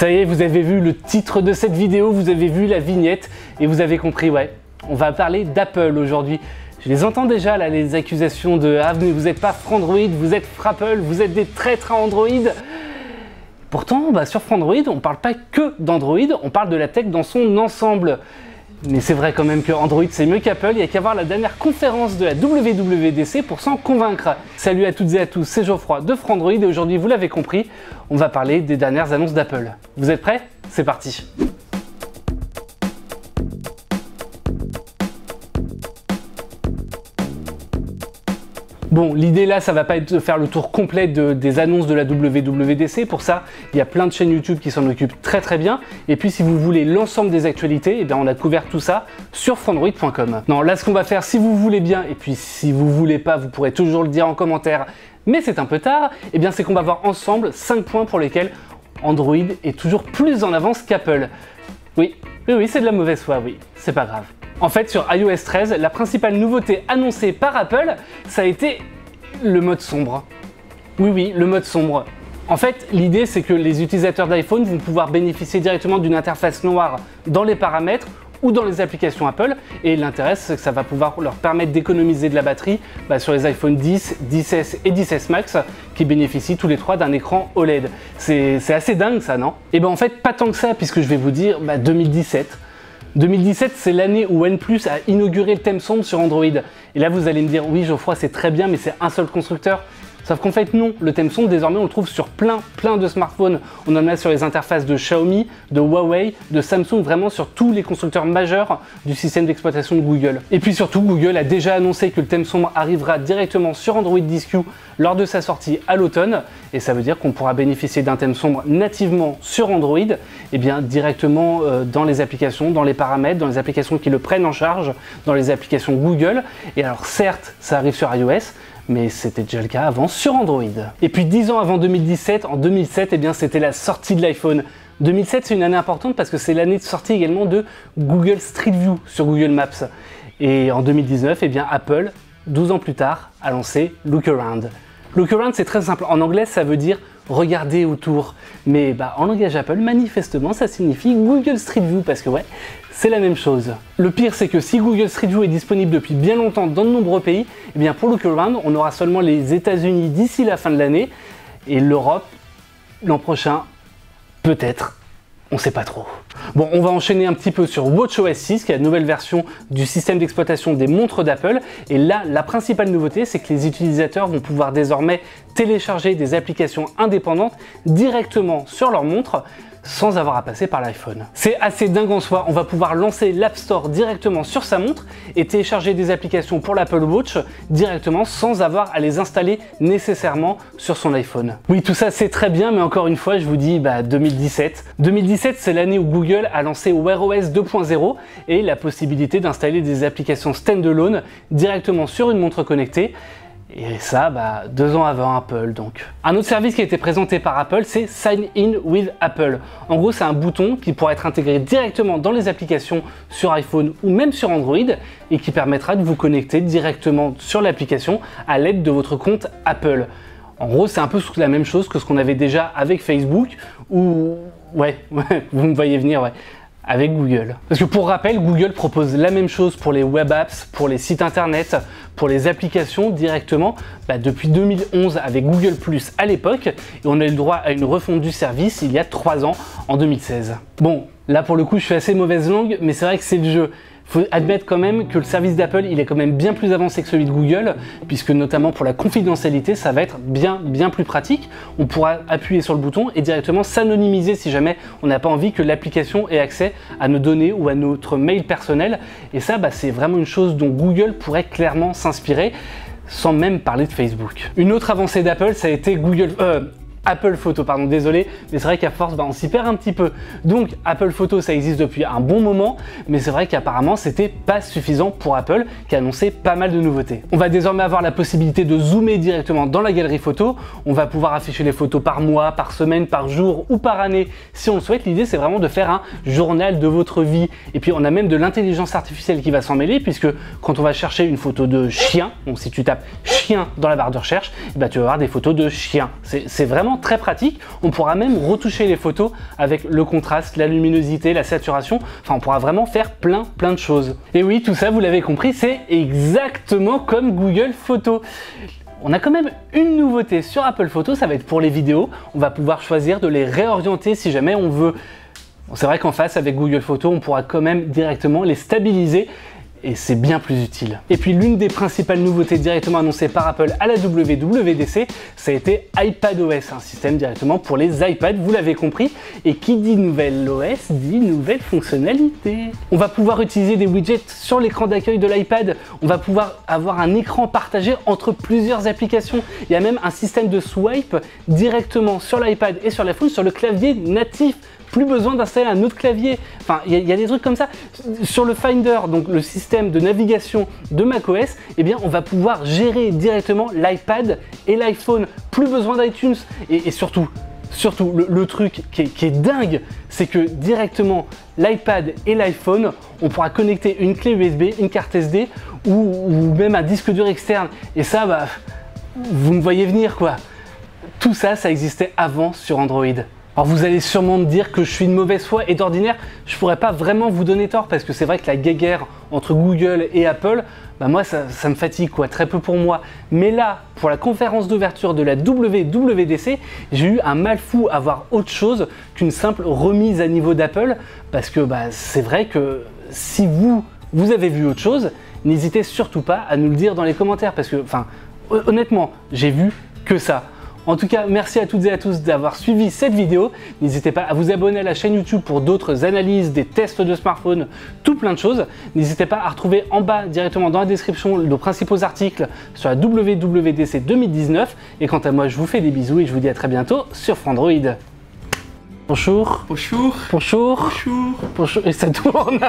Ça y est, vous avez vu le titre de cette vidéo, vous avez vu la vignette et vous avez compris, ouais, on va parler d'Apple aujourd'hui. Je les entends déjà là, les accusations de « Ah, vous n'êtes pas Frandroid, vous êtes Frapple, vous êtes des traîtres à Android ». Pourtant, sur Frandroid, on ne parle pas que d'Android, on parle de la tech dans son ensemble. Mais c'est vrai quand même que Android c'est mieux qu'Apple, il n'y a qu'à voir la dernière conférence de la WWDC pour s'en convaincre. Salut à toutes et à tous, c'est Geoffroy de Frandroid et aujourd'hui, vous l'avez compris, on va parler des dernières annonces d'Apple. Vous êtes prêts? C'est parti. Bon, l'idée là, ça va pas être de faire le tour complet des annonces de la WWDC. Pour ça, il y a plein de chaînes YouTube qui s'en occupent très bien. Et puis, si vous voulez l'ensemble des actualités, eh bien, on a couvert tout ça sur frandroid.com. Non, là, ce qu'on va faire, si vous voulez bien, et puis si vous voulez pas, vous pourrez toujours le dire en commentaire, mais c'est un peu tard, eh bien, c'est qu'on va voir ensemble 5 points pour lesquels Android est toujours plus en avance qu'Apple. Oui, c'est de la mauvaise foi, oui, c'est pas grave. En fait, sur iOS 13, la principale nouveauté annoncée par Apple, ça a été le mode sombre. Oui, le mode sombre. En fait, l'idée, c'est que les utilisateurs d'iPhone vont pouvoir bénéficier directement d'une interface noire dans les paramètres ou dans les applications Apple. Et l'intérêt, c'est que ça va pouvoir leur permettre d'économiser de la batterie sur les iPhone 10, 10S et 10S Max qui bénéficient tous les trois d'un écran OLED. C'est assez dingue ça, non? Et en fait, pas tant que ça, puisque je vais vous dire 2017. 2017, c'est l'année où OnePlus a inauguré le thème sombre sur Android. Et là, vous allez me dire, oui, Geoffroy, c'est très bien, mais c'est un seul constructeur. Sauf qu'en fait, non. Le thème sombre, désormais, on le trouve sur plein de smartphones. On en a sur les interfaces de Xiaomi, de Huawei, de Samsung, vraiment sur tous les constructeurs majeurs du système d'exploitation de Google. Et puis surtout, Google a déjà annoncé que le thème sombre arrivera directement sur Android 10Q lors de sa sortie à l'automne. Et ça veut dire qu'on pourra bénéficier d'un thème sombre nativement sur Android, et bien directement dans les applications, dans les paramètres, dans les applications qui le prennent en charge, dans les applications Google. Et alors certes, ça arrive sur iOS, mais c'était déjà le cas avant sur Android. Et puis 10 ans avant 2017, en 2007, c'était la sortie de l'iPhone. 2007, c'est une année importante parce que c'est l'année de sortie également de Google Street View sur Google Maps. Et en 2019, Apple, 12 ans plus tard, a lancé Look Around. Look Around, c'est très simple. En anglais, ça veut dire regarder autour. Mais en langage Apple, manifestement, ça signifie Google Street View parce que c'est la même chose. Le pire, c'est que si Google Street View est disponible depuis bien longtemps dans de nombreux pays, pour Look Around, on aura seulement les États-Unis d'ici la fin de l'année et l'Europe l'an prochain, peut-être. On sait pas trop. Bon, on va enchaîner un petit peu sur WatchOS 6, qui est la nouvelle version du système d'exploitation des montres d'Apple. Et là, la principale nouveauté, c'est que les utilisateurs vont pouvoir désormais télécharger des applications indépendantes directement sur leur montre, sans avoir à passer par l'iPhone. C'est assez dingue en soi, on va pouvoir lancer l'App Store directement sur sa montre et télécharger des applications pour l'Apple Watch directement sans avoir à les installer nécessairement sur son iPhone. Oui, tout ça c'est très bien, mais encore une fois, je vous dis 2017. 2017, c'est l'année où Google a lancé Wear OS 2.0 et la possibilité d'installer des applications standalone directement sur une montre connectée. Et ça, 2 ans avant Apple donc. Un autre service qui a été présenté par Apple, c'est Sign In with Apple. En gros, c'est un bouton qui pourra être intégré directement dans les applications sur iPhone ou même sur Android et qui permettra de vous connecter directement sur l'application à l'aide de votre compte Apple. En gros, c'est un peu la même chose que ce qu'on avait déjà avec Facebook ou... vous me voyez venir, avec Google. Parce que pour rappel, Google propose la même chose pour les web apps, pour les sites internet, pour les applications directement depuis 2011 avec Google Plus à l'époque et on a eu le droit à une refonte du service il y a 3 ans, en 2016. Bon, là pour le coup je suis assez mauvaise langue, mais c'est vrai que c'est le jeu. Il faut admettre quand même que le service d'Apple, il est quand même bien plus avancé que celui de Google, puisque notamment pour la confidentialité, ça va être bien plus pratique. On pourra appuyer sur le bouton et directement s'anonymiser si jamais on n'a pas envie que l'application ait accès à nos données ou à notre mail personnel. Et ça, c'est vraiment une chose dont Google pourrait clairement s'inspirer, sans même parler de Facebook. Une autre avancée d'Apple, ça a été Apple Photo, pardon, désolé, mais c'est vrai qu'à force, on s'y perd un petit peu. Donc, Apple Photo, ça existe depuis un bon moment, mais c'est vrai qu'apparemment, c'était pas suffisant pour Apple, qui a annoncé pas mal de nouveautés. On va désormais avoir la possibilité de zoomer directement dans la galerie photo. On va pouvoir afficher les photos par mois, par semaine, par jour ou par année, si on le souhaite. L'idée, c'est vraiment de faire un journal de votre vie. Et puis, on a même de l'intelligence artificielle qui va s'en mêler, puisque quand on va chercher une photo de chien, donc si tu tapes chien dans la barre de recherche, tu vas avoir des photos de chiens. C'est vraiment vraiment très pratique. On pourra même retoucher les photos avec le contraste, la luminosité, la saturation. Enfin, on pourra vraiment faire plein de choses. Et oui, tout ça, vous l'avez compris, c'est exactement comme Google Photos. On a quand même une nouveauté sur Apple Photos, ça va être pour les vidéos. On va pouvoir choisir de les réorienter si jamais on veut. Bon, c'est vrai qu'en face, avec Google Photos, on pourra quand même directement les stabiliser. Et c'est bien plus utile. Et puis l'une des principales nouveautés directement annoncées par Apple à la WWDC, ça a été iPadOS, un système directement pour les iPads, vous l'avez compris. Et qui dit nouvelle OS dit nouvelle fonctionnalité. On va pouvoir utiliser des widgets sur l'écran d'accueil de l'iPad, on va pouvoir avoir un écran partagé entre plusieurs applications. Il y a même un système de swipe directement sur l'iPad et sur l'iPhone sur le clavier natif. Plus besoin d'installer un autre clavier. Enfin, il y a des trucs comme ça. Sur le Finder, donc le système de navigation de macOS, eh bien, on va pouvoir gérer directement l'iPad et l'iPhone. Plus besoin d'iTunes. Et surtout, le truc qui est dingue, c'est que directement l'iPad et l'iPhone, on pourra connecter une clé USB, une carte SD ou même un disque dur externe. Et ça, bah, vous me voyez venir quoi. Tout ça, ça existait avant sur Android. Alors vous allez sûrement me dire que je suis de mauvaise foi et d'ordinaire, je pourrais pas vraiment vous donner tort parce que c'est vrai que la guéguerre entre Google et Apple, bah moi ça me fatigue quoi, très peu pour moi. Mais là, pour la conférence d'ouverture de la WWDC, j'ai eu un mal fou à voir autre chose qu'une simple remise à niveau d'Apple parce que bah, c'est vrai que si vous avez vu autre chose, n'hésitez surtout pas à nous le dire dans les commentaires parce que, enfin, honnêtement, j'ai vu que ça. En tout cas, merci à toutes et à tous d'avoir suivi cette vidéo. N'hésitez pas à vous abonner à la chaîne YouTube pour d'autres analyses, des tests de smartphones, tout plein de choses. N'hésitez pas à retrouver en bas, directement dans la description, nos principaux articles sur la WWDC 2019. Et quant à moi, je vous fais des bisous et je vous dis à très bientôt sur Frandroid. Bonjour. Bonjour. Bonjour. Bonjour. Bonjour. Et ça tourne.